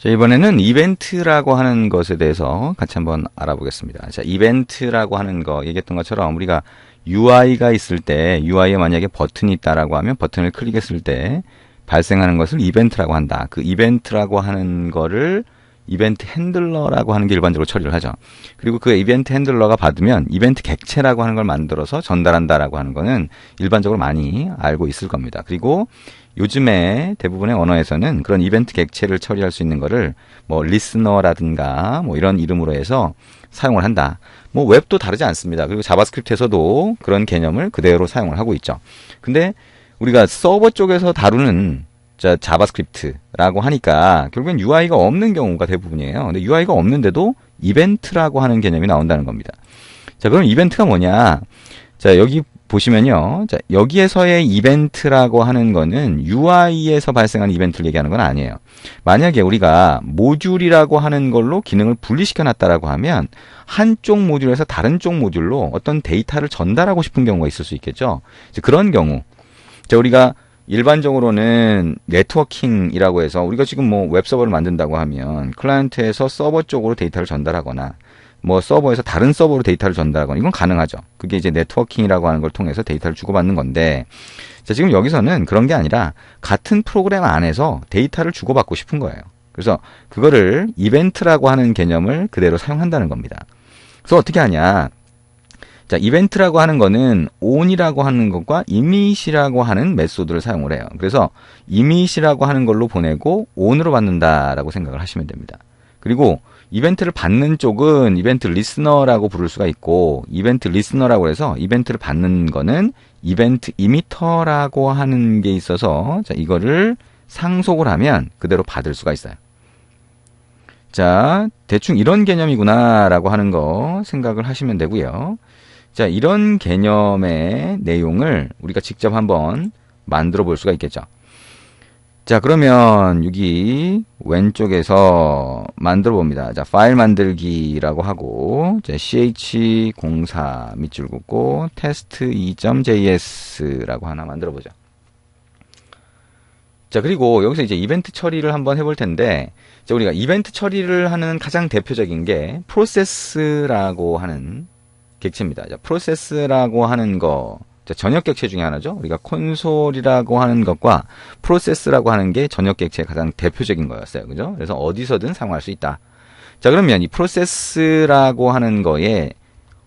자, 이번에는 이벤트라고 하는 것에 대해서 같이 한번 알아보겠습니다. 자, 이벤트라고 하는 거 얘기했던 것처럼 우리가 UI가 있을 때 UI에 만약에 버튼이 있다라고 하면 버튼을 클릭했을 때 발생하는 것을 이벤트라고 한다. 그 이벤트라고 하는 거를 이벤트 핸들러라고 하는 게 일반적으로 처리를 하죠. 그리고 그 이벤트 핸들러가 받으면 이벤트 객체라고 하는 걸 만들어서 전달한다라고 하는 거는 일반적으로 많이 알고 있을 겁니다. 그리고 요즘에 대부분의 언어에서는 그런 이벤트 객체를 처리할 수 있는 거를 뭐 리스너라든가 뭐 이런 이름으로 해서 사용을 한다. 뭐 웹도 다르지 않습니다. 그리고 자바스크립트에서도 그런 개념을 그대로 사용을 하고 있죠. 근데 우리가 서버 쪽에서 다루는 자바스크립트라고 하니까 결국엔 UI가 없는 경우가 대부분이에요. 근데 UI가 없는데도 이벤트라고 하는 개념이 나온다는 겁니다. 자, 그럼 이벤트가 뭐냐? 자, 여기 보시면요. 자, 여기에서의 이벤트라고 하는 거는 UI에서 발생하는 이벤트를 얘기하는 건 아니에요. 만약에 우리가 모듈이라고 하는 걸로 기능을 분리시켜 놨다라고 하면 한쪽 모듈에서 다른 쪽 모듈로 어떤 데이터를 전달하고 싶은 경우가 있을 수 있겠죠. 그런 경우. 자, 우리가 일반적으로는 네트워킹이라고 해서 우리가 지금 뭐 웹서버를 만든다고 하면 클라이언트에서 서버 쪽으로 데이터를 전달하거나 뭐 서버에서 다른 서버로 데이터를 전달하거나 이건 가능하죠. 그게 이제 네트워킹이라고 하는 걸 통해서 데이터를 주고받는 건데, 자, 지금 여기서는 그런 게 아니라 같은 프로그램 안에서 데이터를 주고받고 싶은 거예요. 그래서 그거를 이벤트라고 하는 개념을 그대로 사용한다는 겁니다. 그래서 어떻게 하냐? 자, 이벤트라고 하는 거는 on이라고 하는 것과 imit이라고 하는 메소드를 사용을 해요. 그래서 imit이라고 하는 걸로 보내고 on으로 받는다라고 생각을 하시면 됩니다. 그리고 이벤트를 받는 쪽은 이벤트 리스너라고 부를 수가 있고, 이벤트 리스너라고 해서 이벤트를 받는 거는 이벤트 이미터라고 하는 게 있어서, 자, 이거를 상속을 하면 그대로 받을 수가 있어요. 자, 대충 이런 개념이구나라고 하는 거 생각을 하시면 되고요. 자, 이런 개념의 내용을 우리가 직접 한번 만들어 볼 수가 있겠죠. 자, 그러면 여기 왼쪽에서 만들어 봅니다. 자, 파일 만들기라고 하고, 자, ch04 밑줄 긋고 test2.js라고 하나 만들어 보죠. 자, 그리고 여기서 이제 이벤트 처리를 한번 해볼 텐데, 자, 우리가 이벤트 처리를 하는 가장 대표적인 게 프로세스라고 하는 객체입니다. 자, 프로세스라고 하는 거, 자, 전역 객체 중에 하나죠. 우리가 콘솔이라고 하는 것과 프로세스라고 하는 게 전역 객체의 가장 대표적인 거였어요. 그죠? 그래서 어디서든 사용할 수 있다. 자, 그러면 이 프로세스라고 하는 거에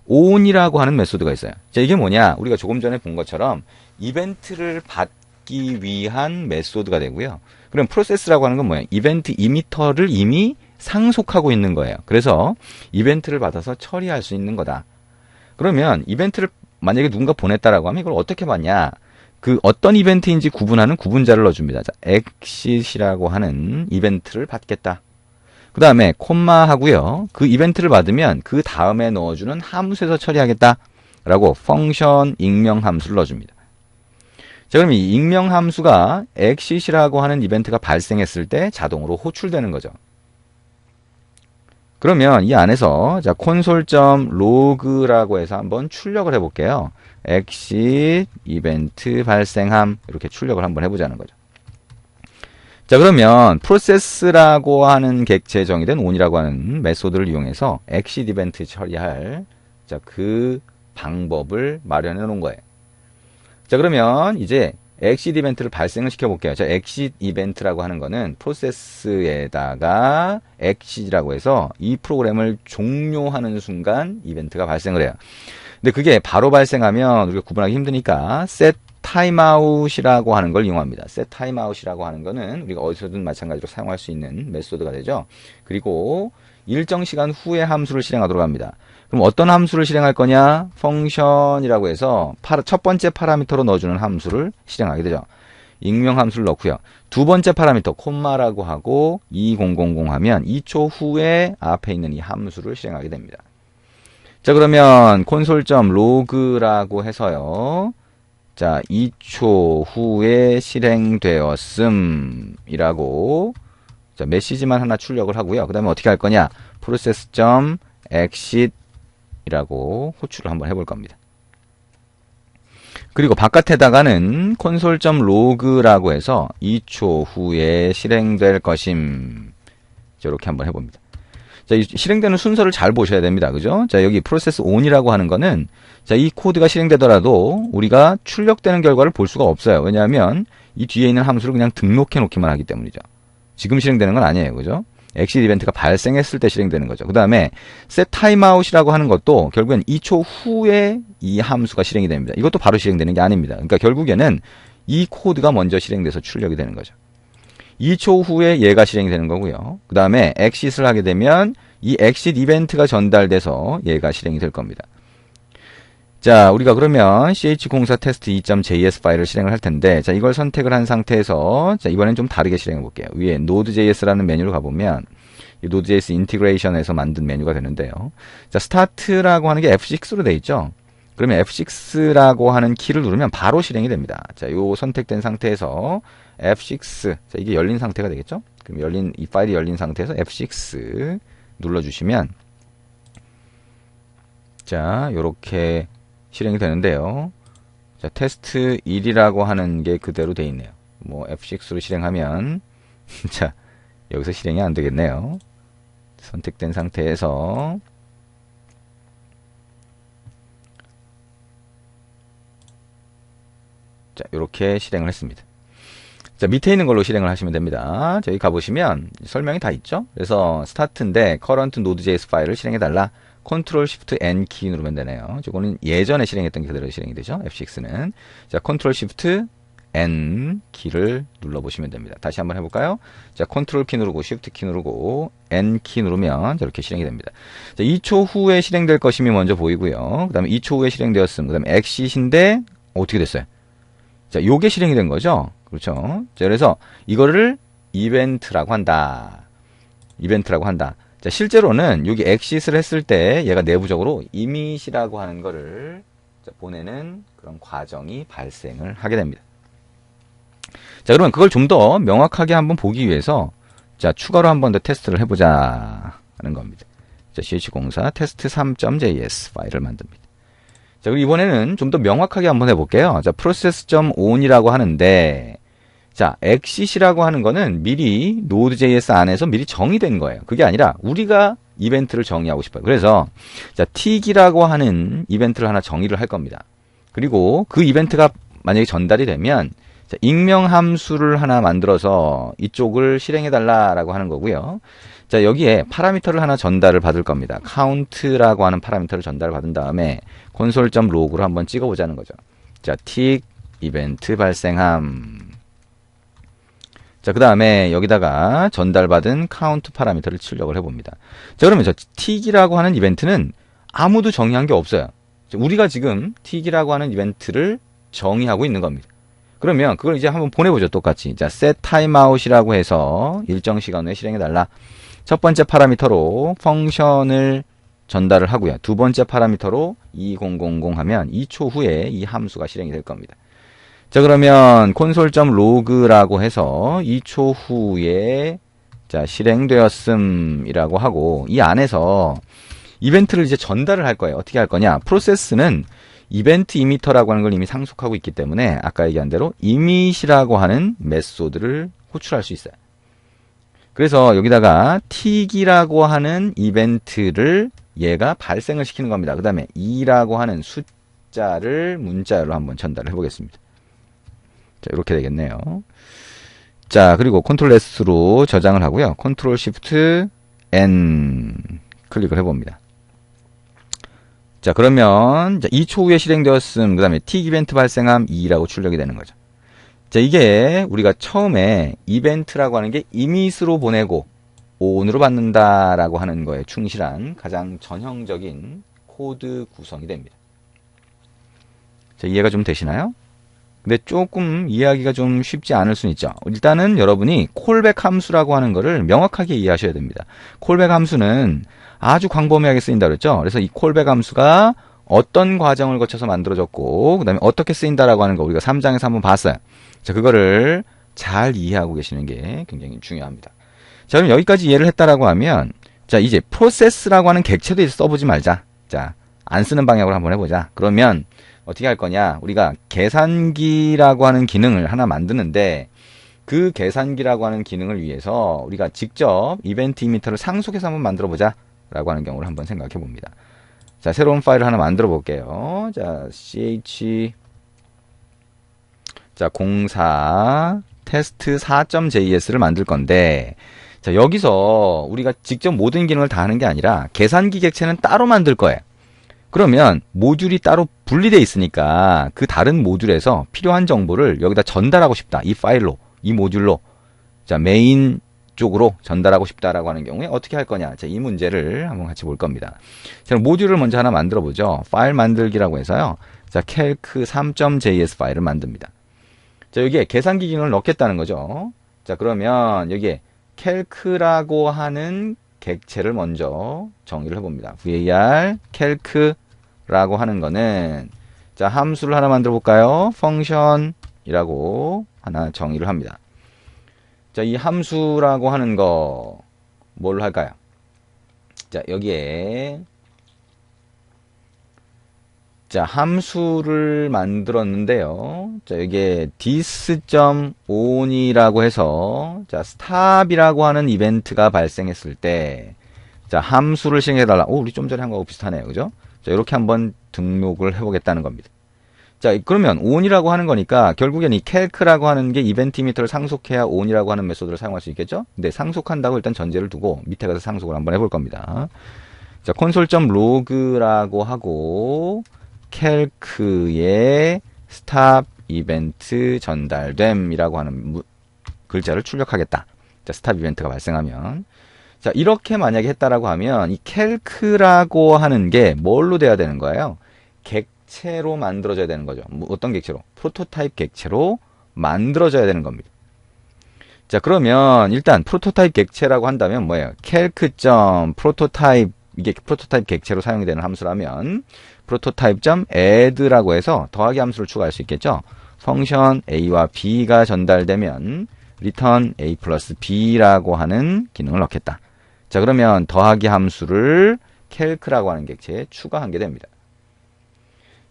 on이라고 하는 메소드가 있어요. 자, 이게 뭐냐? 우리가 조금 전에 본 것처럼 이벤트를 받기 위한 메소드가 되고요. 그럼 프로세스라고 하는 건 뭐예요? 이벤트 이미터를 이미 상속하고 있는 거예요. 그래서 이벤트를 받아서 처리할 수 있는 거다. 그러면 이벤트를 만약에 누군가 보냈다라고 하면 이걸 어떻게 받냐? 그 어떤 이벤트인지 구분하는 구분자를 넣어줍니다. 자, exit이라고 하는 이벤트를 받겠다. 그 다음에 콤마 하고요. 그 이벤트를 받으면 그 다음에 넣어주는 함수에서 처리하겠다라고 펑션 익명 함수를 넣어줍니다. 자, 그럼 이 익명 함수가 exit이라고 하는 이벤트가 발생했을 때 자동으로 호출되는 거죠. 그러면 이 안에서 자, console.log라고 해서 한번 출력을 해볼게요. exit 이벤트 발생함 이렇게 출력을 한번 해보자는 거죠. 자, 그러면 process라고 하는 객체에 정의된 on이라고 하는 메소드를 이용해서 exit 이벤트 처리할 자, 그 방법을 마련해 놓은 거예요. 자, 그러면 이제 exit 이벤트를 발생을 시켜볼게요. 자, exit 이벤트라고 하는 거는 프로세스에다가 exit이라고 해서 이 프로그램을 종료하는 순간 이벤트가 발생을 해요. 근데 그게 바로 발생하면 우리가 구분하기 힘드니까 set timeout이라고 하는 걸 이용합니다. set timeout이라고 하는 거는 우리가 어디서든 마찬가지로 사용할 수 있는 메소드가 되죠. 그리고 일정 시간 후에 함수를 실행하도록 합니다. 그럼 어떤 함수를 실행할 거냐? 펑션이라고 해서 첫 번째 파라미터로 넣어주는 함수를 실행하게 되죠. 익명 함수를 넣고요. 두 번째 파라미터 콤마라고 하고 2000 하면 2초 후에 앞에 있는 이 함수를 실행하게 됩니다. 자, 그러면 console.log라고 해서요. 자, 2초 후에 실행되었음 이라고 자, 메시지만 하나 출력을 하고요. 그 다음에 어떻게 할 거냐? process.exit 이라고 호출을 한번 해볼 겁니다. 그리고 바깥에다가는 console.log라고 해서 2초 후에 실행될 것임 자, 이렇게 한번 해봅니다. 자, 이 실행되는 순서를 잘 보셔야 됩니다. 그죠? 자, 여기 프로세스 on이라고 하는 거는, 자, 이 코드가 실행되더라도 우리가 출력되는 결과를 볼 수가 없어요. 왜냐하면 이 뒤에 있는 함수를 그냥 등록해 놓기만 하기 때문이죠. 지금 실행되는 건 아니에요. 그죠? exit 이벤트가 발생했을 때 실행되는 거죠. 그 다음에 set timeout이라고 하는 것도 결국엔 2초 후에 이 함수가 실행이 됩니다. 이것도 바로 실행되는 게 아닙니다. 그러니까 결국에는 이 코드가 먼저 실행돼서 출력이 되는 거죠. 2초 후에 얘가 실행이 되는 거고요. 그 다음에 exit을 하게 되면 이 exit 이벤트가 전달돼서 얘가 실행이 될 겁니다. 자, 우리가 그러면 ch04 test 2.js 파일을 실행을 할 텐데, 자, 이걸 선택을 한 상태에서, 자, 이번엔 좀 다르게 실행해 볼게요. 위에 node.js라는 메뉴로 가보면, 이 node.js 인티그레이션에서 만든 메뉴가 되는데요. 자, start라고 하는 게 F6로 돼 있죠? 그러면 F6라고 하는 키를 누르면 바로 실행이 됩니다. 자, 요 선택된 상태에서 F6, 자, 이게 열린 상태가 되겠죠? 그럼 이 파일이 열린 상태에서 F6 눌러주시면, 자, 요렇게 실행이 되는데요. 자, 테스트 1이라고 하는 게 그대로 돼 있네요. 뭐 F6로 실행하면 자, 여기서 실행이 안 되겠네요. 선택된 상태에서 자, 이렇게 실행을 했습니다. 자, 밑에 있는 걸로 실행을 하시면 됩니다. 자, 여기 가보시면 설명이 다 있죠. 그래서 스타트인데 current node.js 파일을 실행해달라. Ctrl Shift N 키 누르면 되네요. 이거는 예전에 실행했던 게 그대로 실행이 되죠. F6는. 자, Ctrl Shift N 키를 눌러보시면 됩니다. 다시 한번 해볼까요? 자, Ctrl 키 누르고 Shift 키 누르고 N 키 누르면 이렇게 실행이 됩니다. 자, 2초 후에 실행될 것임이 먼저 보이고요. 그 다음에 2초 후에 실행되었음. 그 다음에 exit인데 어떻게 됐어요? 자, 요게 실행이 된 거죠. 그렇죠. 자, 그래서 이거를 이벤트라고 한다. 이벤트라고 한다. 자, 실제로는 여기 exit을 했을 때 얘가 내부적으로 이밋이라고 하는 거를 보내는 그런 과정이 발생을 하게 됩니다. 자, 그러면 그걸 좀 더 명확하게 한번 보기 위해서 자, 추가로 한 번 더 테스트를 해보자 하는 겁니다. 자, ch04 test 3.js 파일을 만듭니다. 자, 그리고 이번에는 좀 더 명확하게 한번 해볼게요. 자, process.on이라고 하는데, 자, exit이라고 하는 거는 미리 node.js 안에서 미리 정의된 거예요. 그게 아니라 우리가 이벤트를 정의하고 싶어요. 그래서 자, 틱이라고 하는 이벤트를 하나 정의를 할 겁니다. 그리고 그 이벤트가 만약에 전달이 되면 자, 익명 함수를 하나 만들어서 이쪽을 실행해달라라고 하는 거고요. 자, 여기에 파라미터를 하나 전달을 받을 겁니다. count라고 하는 파라미터를 전달을 받은 다음에 console.log로 한번 찍어보자는 거죠. 자, 틱 이벤트 발생함. 자, 그 다음에 여기다가 전달받은 count 파라미터를 출력을 해봅니다. 자, 그러면 저 틱이라고 하는 이벤트는 아무도 정의한 게 없어요. 우리가 지금 틱이라고 하는 이벤트를 정의하고 있는 겁니다. 그러면 그걸 이제 한번 보내보죠. 똑같이. 자, set timeout이라고 해서 일정 시간 후에 실행해달라. 첫 번째 파라미터로 펑션을 전달을 하고요. 두 번째 파라미터로 2000 하면 2초 후에 이 함수가 실행이 될 겁니다. 자, 그러면 console.log라고 해서 2초 후에 자, 실행되었음이라고 하고 이 안에서 이벤트를 이제 전달을 할 거예요. 어떻게 할 거냐? 프로세스는 이벤트 이미터라고 하는 걸 이미 상속하고 있기 때문에 아까 얘기한 대로 이밋이라고 하는 메소드를 호출할 수 있어요. 그래서 여기다가 틱이라고 하는 이벤트를 얘가 발생을 시키는 겁니다. 그 다음에 2라고 하는 숫자를 문자로 한번 전달을 해보겠습니다. 자, 이렇게 되겠네요. 자, 그리고 컨트롤 S로 저장을 하고요. 컨트롤 Shift N 클릭을 해봅니다. 자, 그러면 2초 후에 실행되었음. 그 다음에 틱 이벤트 발생함 2라고 출력이 되는 거죠. 자, 이게 우리가 처음에 이벤트라고 하는 게 이밋으로 보내고 on으로 받는다라고 하는 거에 충실한 가장 전형적인 코드 구성이 됩니다. 자, 이해가 좀 되시나요? 근데 조금 이해하기가 좀 쉽지 않을 수는 있죠. 일단은 여러분이 콜백 함수라고 하는 거를 명확하게 이해하셔야 됩니다. 콜백 함수는 아주 광범위하게 쓰인다 그랬죠. 그래서 이 콜백 함수가 어떤 과정을 거쳐서 만들어졌고 그 다음에 어떻게 쓰인다라고 하는 거 우리가 3장에서 한번 봤어요. 자, 그거를 잘 이해하고 계시는 게 굉장히 중요합니다. 자, 그럼 여기까지 이해를 했다라고 하면 자, 이제 프로세스라고 하는 객체도 이제 써보지 말자. 자, 안 쓰는 방향으로 한번 해보자. 그러면 어떻게 할 거냐? 우리가 계산기라고 하는 기능을 하나 만드는데 그 계산기라고 하는 기능을 위해서 우리가 직접 이벤트 이미터를 상속해서 한번 만들어 보자 라고 하는 경우를 한번 생각해 봅니다. 자, 새로운 파일을 하나 만들어 볼게요. 자, 자, 04 테스트 4.js를 만들 건데, 자, 여기서 우리가 직접 모든 기능을 다 하는 게 아니라 계산기 객체는 따로 만들 거예요. 그러면 모듈이 따로 분리되어 있으니까 그 다른 모듈에서 필요한 정보를 여기다 전달하고 싶다. 이 파일로, 이 모듈로, 자, 메인 쪽으로 전달하고 싶다라고 하는 경우에 어떻게 할 거냐. 자, 이 문제를 한번 같이 볼 겁니다. 자, 모듈을 먼저 하나 만들어 보죠. 파일 만들기라고 해서요. 자, calc 3.js 파일을 만듭니다. 자, 여기에 계산기 기능을 넣겠다는 거죠. 자, 그러면 여기에 calc라고 하는 객체를 먼저 정의를 해봅니다. var calc라고 하는 거는, 자, 함수를 하나 만들어 볼까요? function이라고 하나 정의를 합니다. 자, 이 함수라고 하는 거 뭘 할까요? 자, 여기에 자, 함수를 만들었는데요. 자, 여기에 this.on이라고 해서, 자, stop이라고 하는 이벤트가 발생했을 때, 자, 함수를 실행해달라. 오, 우리 좀 전에 한 거하고 비슷하네요. 그죠? 자, 이렇게 한번 등록을 해보겠다는 겁니다. 자, 그러면 on이라고 하는 거니까, 결국엔 이 calc라고 하는 게 이벤트 이미터를 상속해야 on이라고 하는 메소드를 사용할 수 있겠죠? 근데 상속한다고 일단 전제를 두고, 밑에 가서 상속을 한번 해볼 겁니다. 자, console.log라고 하고, calc의 stop 이벤트 전달됨이라고 하는 글자를 출력하겠다. 자, stop 이벤트가 발생하면. 자, 이렇게 만약에 했다라고 하면 이 calc라고 하는 게 뭘로 돼야 되는 거예요? 객체로 만들어져야 되는 거죠. 어떤 객체로? 프로토타입 객체로 만들어져야 되는 겁니다. 자, 그러면 일단 프로토타입 객체라고 한다면 뭐예요? calc.prototype, 이게 프로토타입 객체로 사용이 되는 함수라면 prototype.add라고 해서 더하기 함수를 추가할 수 있겠죠. 펑션 a와 b가 전달되면 return a 플러스 b라고 하는 기능을 넣겠다. 자, 그러면 더하기 함수를 calc라고 하는 객체에 추가한 게 됩니다.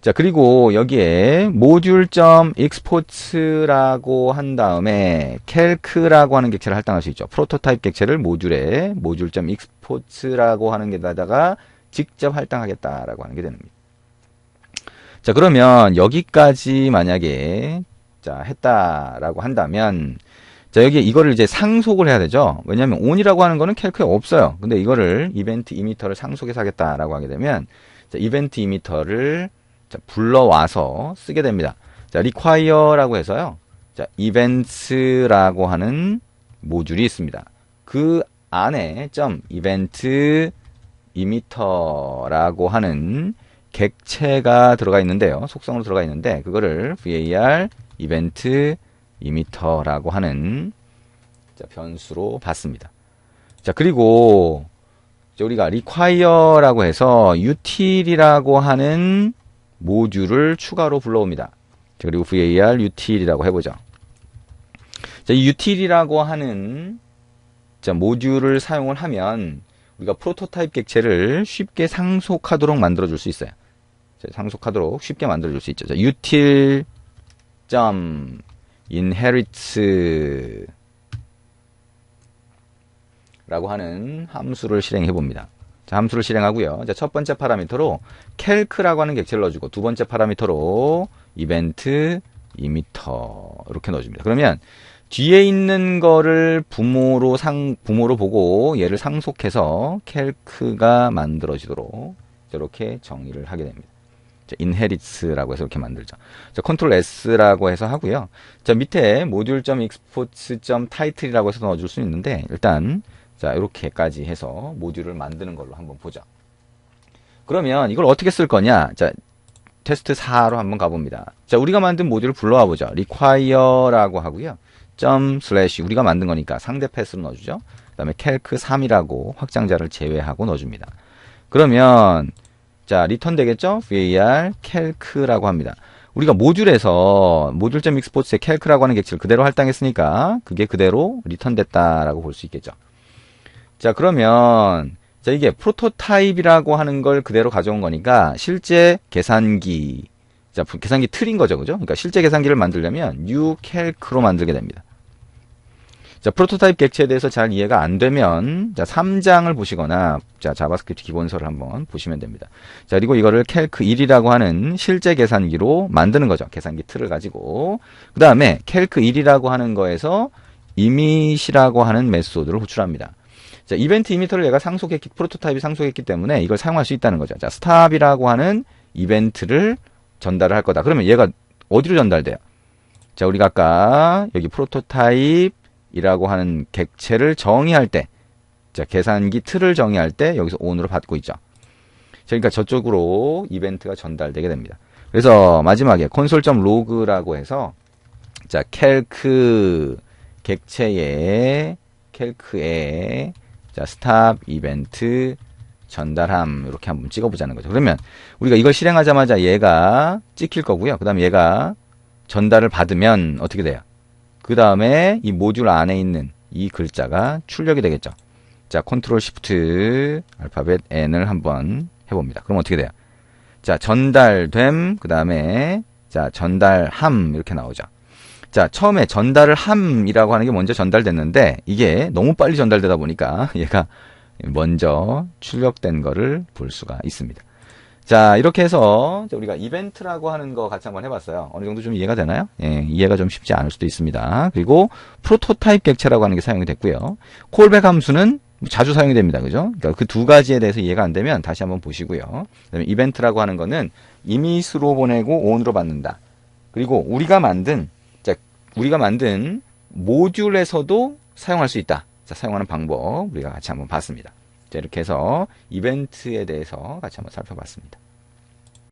자, 그리고 여기에 module.export라고 한 다음에 calc라고 하는 객체를 할당할 수 있죠. 프로토타입 객체를 모듈에 module.export라고 하는 게다가 직접 할당하겠다라고 하는 게 됩니다. 자, 그러면 여기까지 만약에 자, 했다라고 한다면, 자, 여기 이거를 이제 상속을 해야 되죠. 왜냐하면 on이라고 하는 거는 calc에 없어요. 근데 이거를 이벤트 이미터를 상속해서 하겠다라고 하게 되면, 자, 이벤트 이미터를 자, 불러와서 쓰게 됩니다. 자, require라고 해서요. 자, events라고 하는 모듈이 있습니다. 그 안에 event emitter라고 하는 객체가 들어가 있는데요. 속성으로 들어가 있는데 그거를 var event emitter라고 하는 자, 변수로 받습니다. 자, 그리고 우리가 require라고 해서 util이라고 하는 모듈을 추가로 불러옵니다. 자, 그리고 var util이라고 해보죠. 자, 이 util이라고 하는 자, 모듈을 사용을 하면 우리가 프로토타입 객체를 쉽게 상속하도록 만들어줄 수 있어요. 자, 상속하도록 쉽게 만들어줄 수 있죠. 자, util.inherits 라고 하는 함수를 실행해 봅니다. 자, 함수를 실행하고요. 자, 첫 번째 파라미터로 calc라고 하는 객체를 넣어주고 두 번째 파라미터로 event emitter 이렇게 넣어줍니다. 그러면 뒤에 있는 거를 부모로 보고 얘를 상속해서 calc가 만들어지도록 이렇게 정의를 하게 됩니다. 자, inherits라고 해서 이렇게 만들죠. 자, Ctrl S라고 해서 하고요. 자, 밑에 module.exports.title이라고 해서 넣어줄 수 있는데 일단 자, 이렇게까지 해서 모듈을 만드는 걸로 한번 보죠. 그러면 이걸 어떻게 쓸 거냐? 자, 테스트 4로 한번 가봅니다. 자, 우리가 만든 모듈을 불러와 보죠. require라고 하고요. // 우리가 만든 거니까 상대 패스로 넣어주죠. 그 다음에 calc3이라고 확장자를 제외하고 넣어줍니다. 그러면 자, return 되겠죠? var calc라고 합니다. 우리가 모듈에서 module.exports에 calc라고 하는 객체를 그대로 할당했으니까 그게 그대로 return 됐다라고 볼 수 있겠죠. 자, 그러면 자, 이게 프로토타입이라고 하는 걸 그대로 가져온 거니까 실제 계산기, 자, 계산기 틀인 거죠. 그죠? 그러니까 실제 계산기를 만들려면 new calc로 만들게 됩니다. 자, 프로토타입 객체에 대해서 잘 이해가 안 되면, 자, 3장을 보시거나, 자, 자바스크립트 기본서를 한번 보시면 됩니다. 자, 그리고 이거를 캘크 1이라고 하는 실제 계산기로 만드는 거죠. 계산기 틀을 가지고. 그 다음에 캘크 1이라고 하는 거에서 이밋이라고 하는 메소드를 호출합니다. 자, 이벤트 이미터를 얘가 상속했기, 프로토타입이 상속했기 때문에 이걸 사용할 수 있다는 거죠. 자, 스탑이라고 하는 이벤트를 전달을 할 거다. 그러면 얘가 어디로 전달돼요? 자, 우리가 아까 여기 프로토타입이라고 하는 객체를 정의할 때, 자, 계산기 틀을 정의할 때 여기서 on으로 받고 있죠. 그러니까 저쪽으로 이벤트가 전달되게 됩니다. 그래서 마지막에 console.log라고 해서, 자, 캘크에 자, 스탑 이벤트 전달함 이렇게 한번 찍어보자는 거죠. 그러면 우리가 이걸 실행하자마자 얘가 찍힐 거고요. 그 다음에 얘가 전달을 받으면 어떻게 돼요? 그 다음에 이 모듈 안에 있는 이 글자가 출력이 되겠죠. 자, 컨트롤 시프트 알파벳 N을 한번 해봅니다. 그럼 어떻게 돼요? 자, 전달됨, 그 다음에 자, 전달함 이렇게 나오죠. 자, 처음에 전달을 함이라고 하는 게 먼저 전달됐는데 이게 너무 빨리 전달되다 보니까 얘가 먼저 출력된 거를 볼 수가 있습니다. 자, 이렇게 해서 우리가 이벤트라고 하는 거 같이 한번 해봤어요. 어느 정도 좀 이해가 되나요? 예, 이해가 좀 쉽지 않을 수도 있습니다. 그리고 프로토타입 객체라고 하는 게 사용이 됐고요. 콜백 함수는 자주 사용이 됩니다. 그죠? 그러니까 그 두 가지에 대해서 이해가 안 되면 다시 한번 보시고요. 그다음에 이벤트라고 하는 거는 이밋으로 보내고 on으로 받는다. 그리고 우리가 만든 모듈에서도 사용할 수 있다. 자, 사용하는 방법 우리가 같이 한번 봤습니다. 자, 이렇게 해서 이벤트에 대해서 같이 한번 살펴봤습니다.